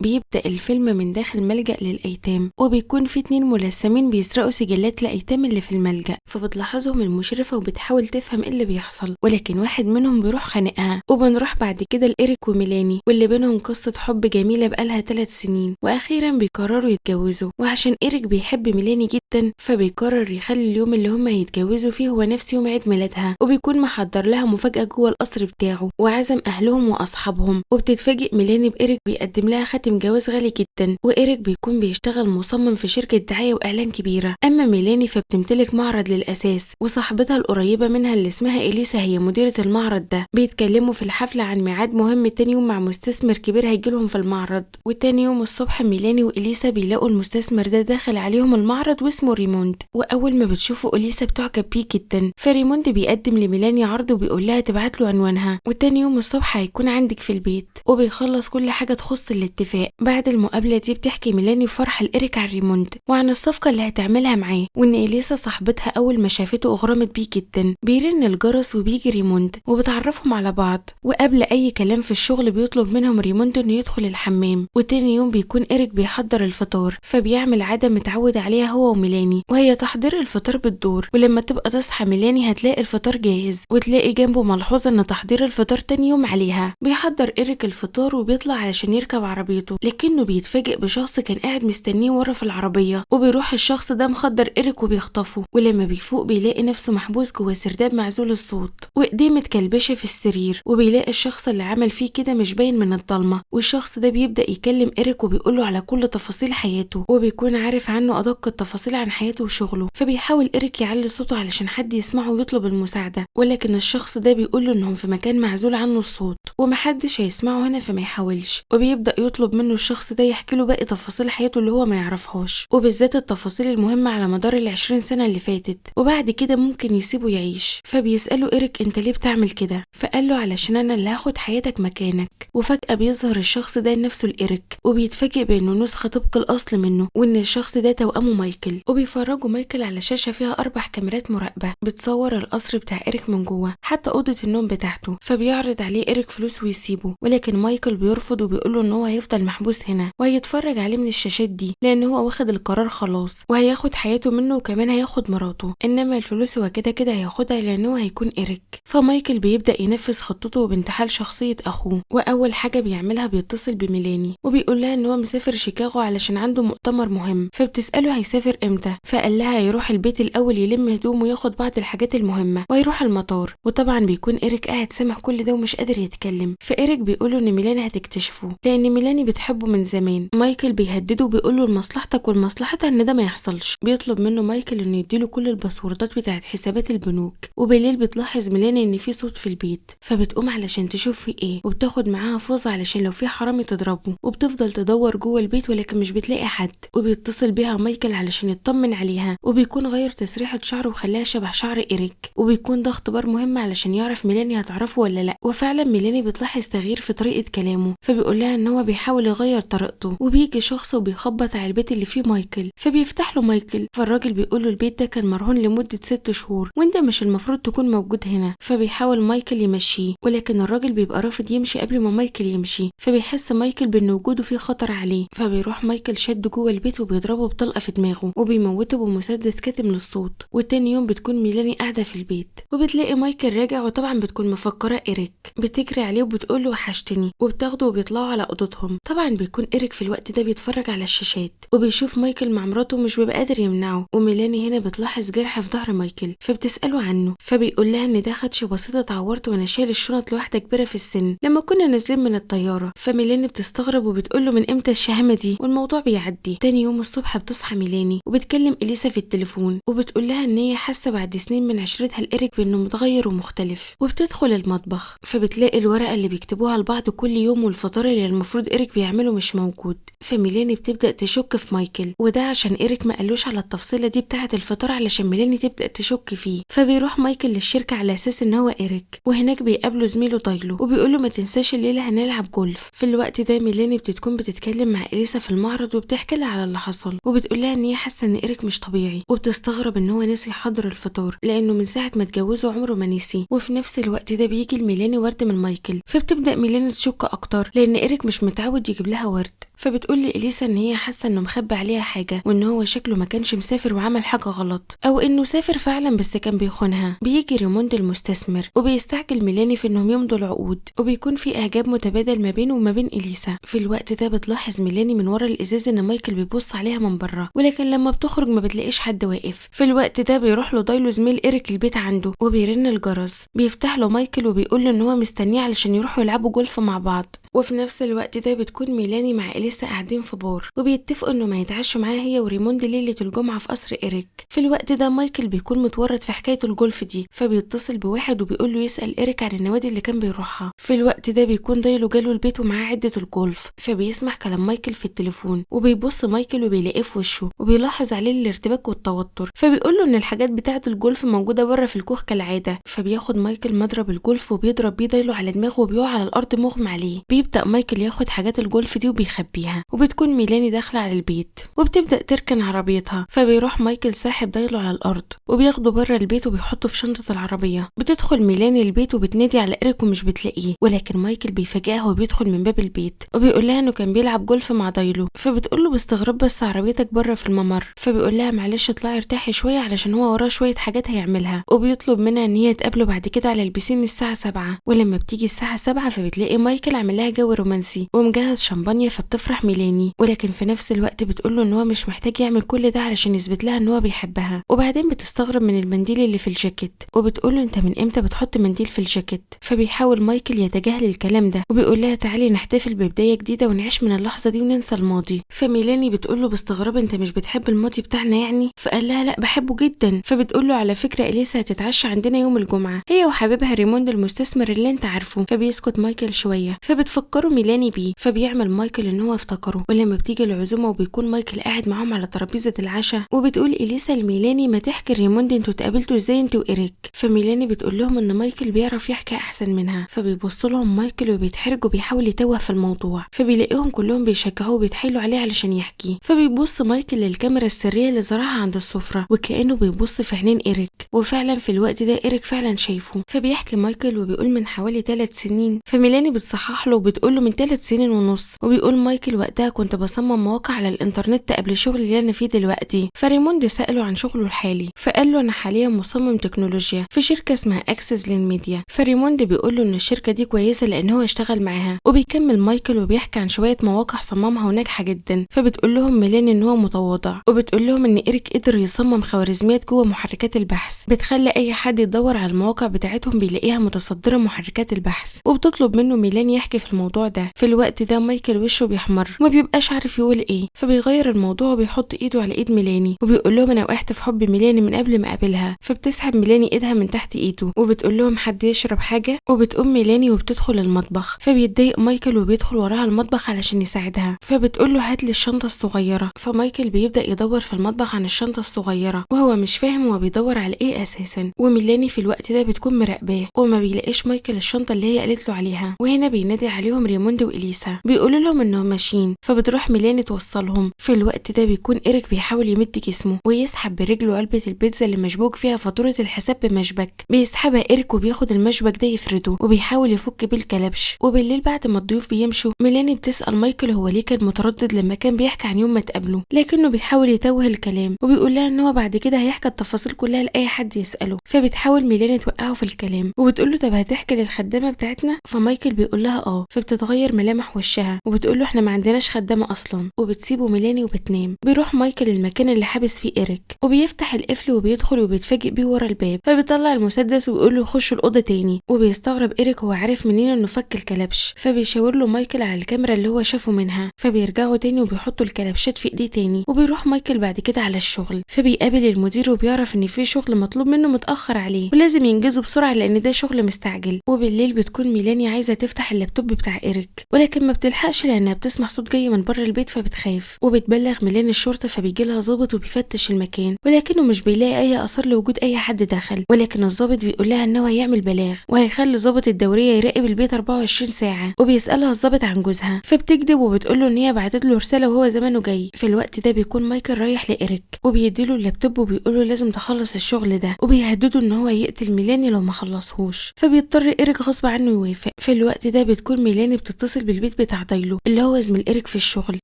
بيبدأ الفيلم من داخل ملجأ للأيتام، وبيكون في 2 ملثمين بيسرقوا سجلات الأيتام اللي في الملجأ، فبتلاحظهم المشرفة وبتحاول تفهم ايه اللي بيحصل، ولكن واحد منهم بيروح خانقها. وبنروح بعد كده لإيريك وميلاني واللي بينهم قصة حب جميلة بقالها 3 سنين، وأخيرا بيقرروا يتجوزوا. وعشان إيريك بيحب ميلاني جدا فبيقرر يخلي اليوم اللي هما هيتجوزوا فيه هو نفس يوم عيد ميلادها، وبيكون محضر لها مفاجأة جوه القصر بتاعه وعزم أهلهم وأصحابهم. وبتتفاجئ ميلاني بإيريك بيقدم لها خاتم جواز غالي جدا، وإيريك بيكون بيشتغل مصمم في شركة دعاية وإعلان كبيرة. أما ميلاني فبتمتلك معرض للأساس، وصاحبتها القريبة منها اللي اسمها إليسا هي مديرة المعرض ده. بيتكلموا في الحفلة عن ميعاد مهم تاني يوم مع مستثمر كبير هيجيلهم في المعرض. وتاني يوم الصبح ميلاني وإليسا بيلاقوا المستثمر ده داخل عليهم المعرض واسمه ريموند، وأول ما بتشوفوا إليسا بتعجب بيه جدا. فريموند بيقدم لميلاني عرض وبيقول لها تبعت له عنوانها، وتاني يوم الصبح هيكون عندك في البيت. وبيخلص كل حاجة تخص الاتفاق. بعد المقابلة دي بتحكي ميلاني بفرح لإيريك عن ريموند وعن الصفقة اللي هتعملها معاه، وإن إليسا صاحبتها أول ما شافته أغرمت بيه جدا. بيرن الجرس وبيجي ريموند وبتعرفهم على بعض، وقبل أي كلام في الشغل بيطلب منهم ريموند إنه يدخل الحمام. وتاني يوم بيكون إيريك بيحضر الفطار، فبيعمل عادة متعود عليها هو وميلاني، وهي تحضير الفطار بالدور. ولما تبقى تصحى ميلاني هتلاقي الفطار جاهز، وتلاقي جنبه ملحوظة إن تحضير الفطار تاني يوم عليها. بيحضر إيريك الفطار وبيطلع علشان يركب عربيته، لكنه بيتفاجئ بشخص كان قاعد مستنيه ورا في العربية، وبيروح الشخص ده مخدر إيريك وبيخطفه. ولما بيفوق بيلاقي نفسه محبوس جوه سرداب معزول الصوت، وإيديه متكلبشة في السرير. وبيلاقي الشخص اللي عمل فيه كده مش باين من الضلمة، والشخص ده بيبدأ يكلم إيريك وبيقوله على كل تفاصيل حياته، وبيكون عارف عنه أدق التفاصيل عن حياته وشغله. فبيحاول إيريك يعلي صوته علشان حد يسمعه ويطلب المساعدة، ولكن الشخص ده بيقوله إنهم في مكان معزول عنه الصوت ومحدش هيسمعه هنا فما يحاولش. وبيبدأ يطلب منه الشخص ده يحكي له باقي تفاصيل حياته اللي هو ما يعرفهاش، وبالذات التفاصيل المهمة على مدار ال20 سنة اللي فاتت، وبعد كده ممكن يسيبه يعيش. فبيسأله إيريك انت ليه بتعمل كده؟ فقال له علشان انا اللي هاخد حياتك مكانك. وفجأة بيظهر الشخص ده لنفسه لإيريك، وبيتفاجئ بانه نسخة طبق الاصل منه، وان الشخص ده توأمه مايكل. وبيفرجوا مايكل على شاشة فيها 4 كاميرات مراقبة بتصور القصر بتاع إيريك من جوه حتى أوضة النوم بتاعته. فبيعرض عليه إيريك فلوس ويسيبه، ولكن مايكل بيرفض وبيقوله ان هو هيفضل محبوس هنا وهيتفرج عليه من الشاشات دي، لان هو واخد القرار خلاص وهياخد حياته منه وكمان هياخد مراته، انما الفلوس هو كده كده هياخدها لانه هيكون إيريك. فمايكل بيبدأ ينفذ خطته وبانتحال شخصية اخوه. واول حاجة بيعملها بيتصل بميلاني وبيقول لها ان هو مسافر شيكاغو علشان عنده مؤتمر مهم. فبتسأله هيسافر امتى؟ فقال لها هيروح البيت الاول يلم هدومه وياخد بعض الحاجات المهمة وهيروح المطار. وطبعا بيكون إيريك قاعد سامع كل ده ومش قادر يتكلم. فإيريك بيقوله ان ميلاني هتكتشفه لان ميلاني بتحبه من زمان. مايكل بيهدده وبيقوله لمصلحتك ولمصلحتها ان ده ما يحصلش. بيطلب منه مايكل انه يديله كل الباسوردات بتاعت حسابات البنوك. وبالليل بتلاحظ ميلاني ان في صوت في البيت، فبتقوم علشان تشوف في ايه، وبتاخد معاها فوزة علشان لو في حرامي تضربه. وبتفضل تدور جوه البيت ولكن مش بتلاقي حد. وبيتصل بيها مايكل علشان يطمن عليها، وبيكون غير تسريحة شعره وخلاها شبه شعر إيريك. وبيكون ده اختبار مهم علشان يعرف ميلاني هتعرفه ولا لا. وفعلا ميلاني بتلاحظ تغيير في طريقة كلامه، فبيقول لها ان هو بيحاول يغير طريقته. وبيجي شخص وبيخبط على البيت اللي فيه مايكل، فبيفتح له مايكل. فالراجل بيقول له البيت ده كان مرهون لمدة 6 شهور وانت مش المفروض تكون موجود هنا. فبيحاول مايكل يمشيه، ولكن الراجل بيبقى رافض يمشي قبل ما مايكل يمشي. فبيحس مايكل بان وجوده فيه خطر عليه، فبيروح مايكل شده جوه البيت وبيضربه بطلقة في دماغه وبيموته بمسدس كاتم للصوت. وتاني يوم بتكون ميلاني قاعدة في البيت وبتلاقي مايكل راجع، وطبعا بتكون مفكرة إيريك. بتجري عليه وبتقول له وحشتني، وبتاخده وبيطلعوا على اوضتهم. طبعا بيكون إيريك في الوقت ده بيتفرج على الشاشات وبيشوف مايكل مع مراته ومش بيبقى قادر يمنعه. وميلاني هنا بتلاحظ جرح في ظهر مايكل، فبتسأله عنه. فبيقول لها ان ده خدش بسيطة اتعورت وانا شايل الشنط لواحدة كبيرة في السن لما كنا نازلين من الطيارة. فميلاني بتستغرب وبتقول له من امتى الشهامة دي، والموضوع بيعدي. تاني يوم الصبح بتصحى ميلاني وبتكلم إليسا في التليفون، وبتقول لها ان هي حاسة بعد سنين من عشرتها لإيريك بانه متغير ومختلف. وبتدخل المطبخ فبتلاقي الورقة اللي بيكتبوها لبعض كل يوم والفطار اللي المفروض إيريك بيعمله مش موجود. فميلاني بتبدأ تشك في مايكل، وده عشان إيريك ما قالوش على التفصيلة دي بتاعة الفطار علشان ميلاني تبدأ تشك فيه. فبيروح مايكل للشركة على أساس ان هو إيريك، وهناك بيقابله زميله تايلو وبيقوله ما تنساش الليلة هنلعب جولف. في الوقت ده ميلاني بتكون بتتكلم مع إليسا في المعرض وبتحكي لها على اللي حصل، وبتقول لها ان هي حاسة ان إيريك مش طبيعي، وبتستغرب ان هو نسي يحضر الفطار لانه من ساعة ما اتجوزوا عمره ما نسي. وفي نفس الوقت ده بيجي لميلاني ورد من مايكل، فبتبدأ ميلاني تشك اكتر لان إيريك مش متعود يجيب لها ورد. فبتقول لي إليسا ان هي حاسه انه مخبي عليها حاجه، وان هو شكله ما كانش مسافر وعمل حاجه غلط، او انه سافر فعلا بس كان بيخونها. بيجي ريموند المستثمر وبيستعجل ميلاني في انهم يمضوا العقود، وبيكون في اعجاب متبادل ما بينه وما بين إليسا. في الوقت ده بتلاحظ ميلاني من ورا الازاز ان مايكل بيبص عليها من بره، ولكن لما بتخرج ما بتلاقيش حد واقف. في الوقت ده بيروح له دايلو زميل إيريك البيت عنده، وبيرن الجرس. بيفتح له مايكل وبيقول له ان هو مستنيه علشان يروحوا يلعبوا جولف مع بعض. وفي نفس الوقت ده بتكون ميلاني مع إليسا قاعدين في بار، وبيتفقوا انه ما يتعشوا معاها هي وريموند ليله الجمعه في قصر إيريك. في الوقت ده مايكل بيكون متورط في حكايه الجولف دي، فبيتصل بواحد وبيقول له يسال إيريك عن النوادي اللي كان بيروحها. في الوقت ده بيكون دايلو جاله البيت ومعاه عده الجولف، فبيسمع كلام مايكل في التليفون، وبيبص مايكل وبيلاقيه في وشه، وبيلاحظ عليه الارتباك والتوتر. فبيقول له ان الحاجات بتاعه الجولف موجوده بره في الكوخ كالعاده. فبياخد مايكل مضرب الجولف وبيضرب بيه دايلو على دماغه وبيقع على الارض مغمى عليه. بيبدا مايكل ياخد حاجات الجولف دي وبيخبيها، وبتكون ميلاني داخله على البيت وبتبدا تركن عربيتها. فبيروح مايكل ساحب دايلو على الارض وبياخده بره البيت وبيحطه في شنطه العربيه. بتدخل ميلاني البيت وبتنادي على إيريك ومش بتلاقيه، ولكن مايكل بيفاجئها وبيدخل من باب البيت وبيقول لها انه كان بيلعب جولف مع دايلو. فبتقول له باستغراب بس عربيتك بره في الممر. فبيقول لها معلش اطلعي ارتاحي شويه علشان هو وراه شويه حاجات هيعملها، وبيطلب منها ان هي تقابله بعد كده على البسين الساعه 7. ولما بتيجي الساعه 7 فبتلاقي مايكل عامل لها جو رومانسي ومجهز شمبانيا. فبتفرح ميلاني، ولكن في نفس الوقت بتقول له ان هو مش محتاج يعمل كل ده علشان يثبت لها ان هو بيحبها. وبعدين بتستغرب من المنديل اللي في الجاكيت، وبتقول له انت من امتى بتحط منديل في الجاكيت؟ فبيحاول مايكل يتجاهل الكلام ده وبيقول لها تعالي نحتفل ببدايه جديده ونعيش من اللحظه دي وننسى الماضي. فميلاني بتقول له باستغراب انت مش بتحب الماضي بتاعنا يعني؟ فقال لها لا بحبه جدا. فبتقول له على فكره إليسا هتتعشى عندنا يوم الجمعه هي وحبيبها ريموند المستثمر اللي انت عارفه. فبيسكت مايكل شويه، فبتفكروا ميلاني بيه، فبيعمل مايكل ان هو افتكره. ولما بتيجي العزومه وبيكون مايكل قاعد معاهم على ترابيزه العشاء، وبتقول إليسا لميلاني ما تحكي ريموند انتوا اتقابلتوا ازاي انت وإيريك. فميلاني بتقول لهم ان مايكل بيعرف يحكي احسن منها. فبيبص لهم مايكل وبيتحرج وبيحاول يتوه في الموضوع. فبيلاقيهم كلهم بيشجعوه وبيتحايلوا عليه علشان يحكي. فبيبص مايكل للكاميرا السريه اللي زرعها عند السفره، وكانه بيبص في عينين إيريك. وفعلا في الوقت ده إيريك فعلا شايفه. فبيحكي مايكل وبيقول من حوالي 3 سنين. فميلاني بتصحح له وبتقول له من 3 سنين ونص. وبيقول مايكل وقتها كنت بصمم مواقع على الانترنت قبل الشغل اللي انا فيه دلوقتي. فريموند سأله عن شغله الحالي، فقال له انا حاليا مصمم تكنولوجيا في شركه اسمها اكسس للميديا. فريموند بيقول له ان الشركه دي كويسه لان هو اشتغل معاها. وبيكمل مايكل وبيحكي عن شويه مواقع صممها وناجحه جدا. فبتقول لهم ميلاني ان هو متواضع، وبتقول لهم ان إيريك قدر يصمم خوارزميات جوه محركات البحث بتخلي اي حد يدور على المواقع بتاعتهم بيلاقيها متصدره محركات البحث. وبتطلب منه ميلاني يحكي في الموضوع ده. في الوقت ده مايكل وشه بيحمر وما بيبقاش عارف يقول ايه. فبيغير الموضوع وبيحط ايده على ايد ميلاني وبيقول لهم انا وقعت في حب ميلاني من قبل ما اقابلها. فبتسحب ميلاني ايدها من تحت ايده وبتقول لهم حد يشرب حاجه. وبتقوم ميلاني وبتدخل المطبخ. فبيتضايق مايكل وبيدخل وراها المطبخ علشان يساعدها. فبتقول له هات لي الشنطه الصغيره. فمايكل بيبدا يدور في المطبخ عن الشنطه الصغيره وهو مش فاهم هو بيدور على ايه اساسا. وميلاني في الوقت ده بتكون مراقباه وما بيلاقيش مايكل الشنطه اللي هي قالت له عليها. وهنا بينادي عليهم ريموند وإليسا بيقولوا لهم انهم ماشيين. فبتروح ميلاني توصلهم. في الوقت ده بيكون إيريك بيحاول يمد جسمه ويسحب برجله علبه البيتزا اللي مشبوك فيها فاتوره الحساب بمشبك. بيسحبها إيريك وبياخد المشبك ده يفرده وبيحاول يفك بيه الكلبش. وبالليل بعد ما الضيوف بيمشوا ميلاني بتسأل مايكل هو ليه كان متردد لما كان بيحكي عن يوم ما اتقابلوا، لكنه بيحاول يتوه الكلام وبيقول لها ان هو بعد كده هيحكي التفاصيل كلها لاي حد يسأله. فبتحاول ميلاني توقعه في الكلام وبتقول له طب هتحكي للخدامه بتاعتنا؟ فمايكل بيقول لها اه. فبتتغير ملامح وشها وبتقول له احنا ما عندناش خدامه اصلا. وبتسيبه ميلاني وبتنام. بيروح مايكل المكان اللي حابس فيه إيريك وبيفتح القفل وبيدخل وبيتفاجئ بيه ورا الباب. فبيطلع المسدس وبيقول له خش الاوضه تاني. وبيستغرب إيريك هو عارف منين انه فك الكلبش. فبيشاور له مايكل على الكاميرا اللي هو شافه منها. فبيرجعوا تاني وبيحطوا الكلبشات في ايديه تاني. وبيروح مايكل بعد كده على الشغل. فبيقابل المدير وبيعرف ان في شغل مطلوب منه متاخر عليه ولازم ينجزه بسرعه لان ده شغل مستعجل. وبالليل بتكون ميلاني عايزه تفتح اللابتوب بتاع إيريك ولكن ما بتلحقش لانها بتسمع صوت جاي من بره البيت. فبتخاف وبتبلغ ميلاني الشرطه. فبيجي لها ضابط وبيفتش المكان ولكنه مش بيلاقي اي اثار لوجود اي حد دخل. ولكن الضابط بيقول لها ان هو هيعمل بلاغ وهيخلي ضابط الدوريه يراقب البيت 24 ساعه. وبيسالها الضابط عن جوزها فبتكذب وبتقول له ان هي بعتت له رساله وهو زمانه جاي. في الوقت ده بيكون مايكل رايح لإيريك وبيديله اللابتوب وبيقول له لازم تخلص الشغل ده وبيهدده ان هو يقتل ميلاني لو ما خلصهوش. فبيضطر إيريك غصب عنه يوافق. في الوقت ده بتكون ميلاني بتتصل بالبيت بتاع دايلو اللي هو زميل إيريك في الشغل،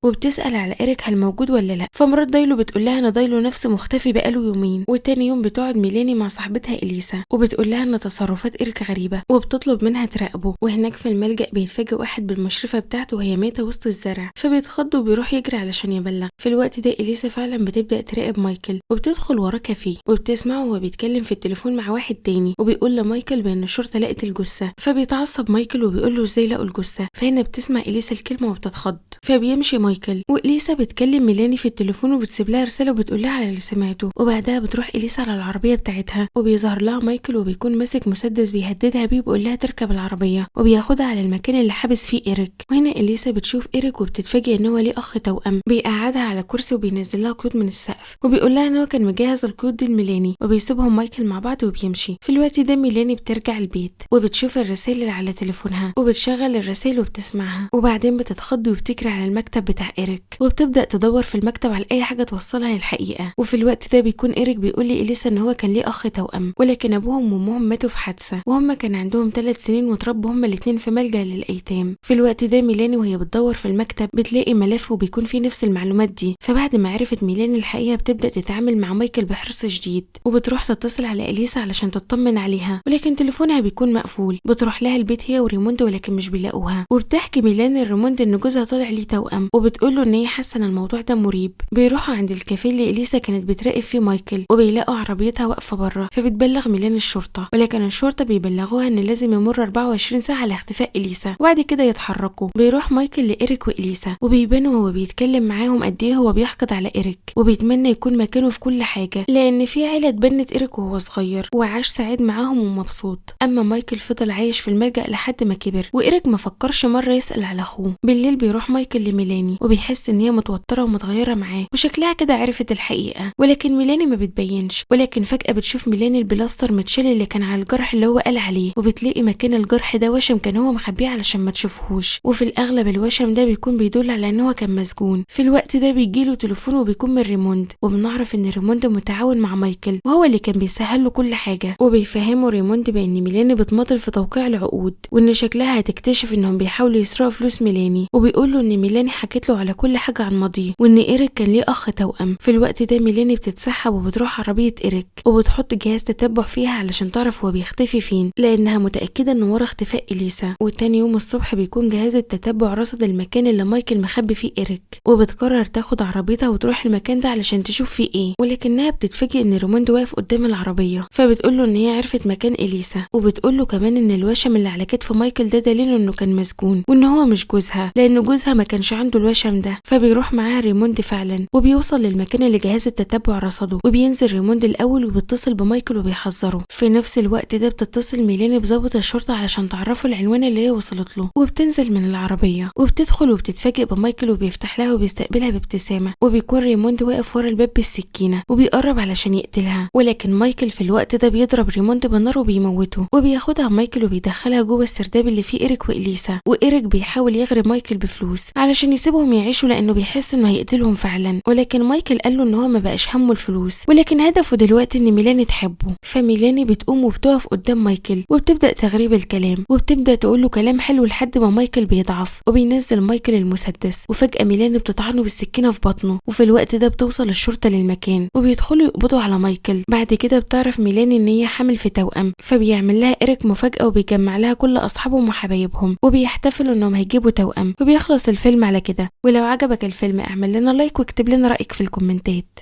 وبتسأل على إيريك هل موجود ولا لا. فمرات دايلو بتقول لها ان دايلو نفسه مختفي بقاله يومين. وتاني يوم بتقعد ميلاني مع صاحبتها إليسا وبتقول لها ان تصرفات إيريك غريبة وبتطلب منها تراقبه. وهناك في الملجأ بيتفاجئ واحد بالمشرفة بتاعته وهي ماتة وسط الزرع، فبيتخض وبيروح يجري علشان يبلغ. في الوقت ده إليسا فعلا بتبدأ تراقب مايكل وبتدخل وراه كافيه وبتسمعه وهو بيتكلم في التليفون مع واحد تاني وبيقول لمايكل بان الشرطة لقت الجثة. فبيتعصب مايكل وبيقول له ازاي لقوا الجثة. فهنا بتسمع إليسا الكلمة وبتتخض، فبيمشي مايكل وإليسا بتكلم ميلاني في التليفون وبتسيب لها رسالة وبتقول لها على اللي سمعته. وبعدها بتروح إليسا على العربية بتاعتها وبيظهر لها مايكل وبيكون ماسك مسدس بيهددها بيه وبيقول لها تركب العربية وبياخدها على المكان اللي حابس فيه إيريك. وهنا إليسا بتشوف إيريك وبتتفاجئ ان هو ليه اخ توأم بيقعدها على كرسي وبينزل لها قيود من السقف وبيقول لها ان هو كان مجهز القيود دي لميلاني وبيسيبهم مايكل مع بعض وبيمشي. في الوقت ده ميلاني بترجع البيت وبتشوف الرسائل اللي على تليفونها وبتشغل الرسائل وبتسمعها، وبعدين بتتخض وبتجري على المكتب بتاع إيريك وبتبدأ تدور في المكتب على اي حاجة توصلها للحقيقة. وفي الوقت ده بيكون إيريك بيقول لإليسا ان هو كان ليه اخ توأم ولكن ابوهم وامهم ماتوا في حادثة وهم كان عندهم 3 سنين وتربوا هما الاتنين في ملجأ للأيتام. في الوقت ده ميلاني وهي بتدور في المكتب بتلاقي ملف وبيكون فيه نفس المعلومات دي. فبعد ما عرفت ميلاني الحقيقة بتبدأ تتعامل مع مايكل بحرص شديد وبتروح تتصل على إليسا علشان تطمن عليها ولكن تليفونها بيكون مقفول. بتروح لها البيت هي وريموند ولكن مش بيلاقوها، وبتحكي ميلاني لريموند ان جوزها طلع ليه توأم وبتقول له ان هي حاسه ان الموضوع ده مريب. بيروحوا عند الكافيه اللي إليسا كانت بتراقب فيه مايكل وبيلاقوا عربيتها واقفه بره، فبتبلغ ميلاني الشرطه ولكن الشرطه بيبلغوها ان لازم يمر 24 ساعه على اختفاء إليسا وبعد كده يتحركوا. بيروح مايكل لإيريك وإليسا وبيبانوا وهو بيتكلم معاهم قد ايه هو بيحقد على إيريك وبيتمنى يكون مكانه في كل حاجه لان في عيله اتبنت إيريك وهو صغير وعاش سعيد معاهم ومبسوط. اما مايكل فضل عايش في الملجأ لحد ما كبر وإيريك ما فكرش مره يسأل على اخوه. بالليل بيروح مايكل لميلاني وبيحس ان هي متوتره ومتغيره معاه وشكلها كده عرفت الحقيقه ولكن ميلاني ما بتبينش. ولكن فجاه بتشوف ميلاني البلاستر متشال اللي كان على الجرح اللي هو قال عليه وبتلاقي مكان الجرح ده وشم كان هو مخبيه علشان ما تشوفهوش، وفي الاغلب الوشم ده بيكون بيدل على ان هو كان مسجون. في الوقت ده بيجيله تليفون وبيكون من ريموند وبنعرف ان ريموند متعاون مع مايكل وهو اللي كان بيسهل له كل حاجه وبيفهمه ريموند بان ميلاني بتماطل في توقيع العقود وان شكلها هتكتشف انهم بيحاولوا يسرقوا فلوس ميلاني، وبيقول له ان ميلاني حكت له على كل حاجه عن ماضيه وان إيريك كان ليه اخ توأم. في الوقت ده ميلاني بتتسحب وبتروح عربيه إيريك وبتحط جهاز تتبع فيها علشان تعرف هو بيختفي فين لانها متاكده انه ورا اختفاء إليسا. وتاني يوم الصبح بيكون جهاز التتبع رصد المكان اللي مايكل مخبي فيه إيريك وبتقرر تاخد عربيتها وتروح المكان ده علشان تشوف فيه ايه، ولكنها بتتفاجئ ان ريموند واقف قدام العربيه فبتقول له ان هي عرفت مكان إليسا وبتقول له كمان ان الوشم اللي على كتف مايكل ده دليل انه كان مسجون وان هو مش جوزها لان جوزها ما كانش عنده الوشم ده. فبيروح معاها ريموند فعلا وبيوصل للمكان اللي جهاز التتبع رصده وبينزل ريموند الاول وبيتصل بمايكل وبيحذره. في نفس الوقت ده بتتصل ميلاني بضابط الشرطه علشان تعرفه العنوان اللي هي وصلت له وبتنزل من العربيه وبتدخل وبتتفاجئ بمايكل وبيفتح لها وبيستقبلها بابتسامه وبيكون ريموند واقف ورا الباب بالسكينه وبيقرب علشان يقتلها ولكن مايكل في الوقت ده بيضرب ريموند بالنار وبيموته وبياخدها مايكل وبيدخلها جوه السرداب اللي فيه إيريك وإليسا. وإيريك بيحاول يغري مايكل بفلوس علشان يسيبهم يعيشوا لانه بيحس انه هيقتلهم فعلا ولكن مايكل قال له ان هو ما بقاش همه الفلوس ولكن هدفه دلوقتي ان ميلاني تحبه. فميلاني بتقوم وبتقف قدام مايكل وبتبدا تغريب الكلام وبتبدا تقول له كلام حلو لحد ما مايكل بيضعف وبينزل مايكل المسدس وفجاه ميلاني بتطعنه بالسكينه في بطنه. وفي الوقت ده بتوصل الشرطه للمكان وبيدخلوا يقبضوا على مايكل. بعد كده بتعرف ميلاني ان هي حامل في توأم فبيعمل لها إيريك مفاجاه وبيجمع لها كل اصحابهم وحبايبهم وبيحتفلوا انهم هيجيبوا توأم وبيخلص الفيلم على كده. ولو عجبك الفيلم اعمل لنا لايك واكتب لنا رأيك في الكومنتات.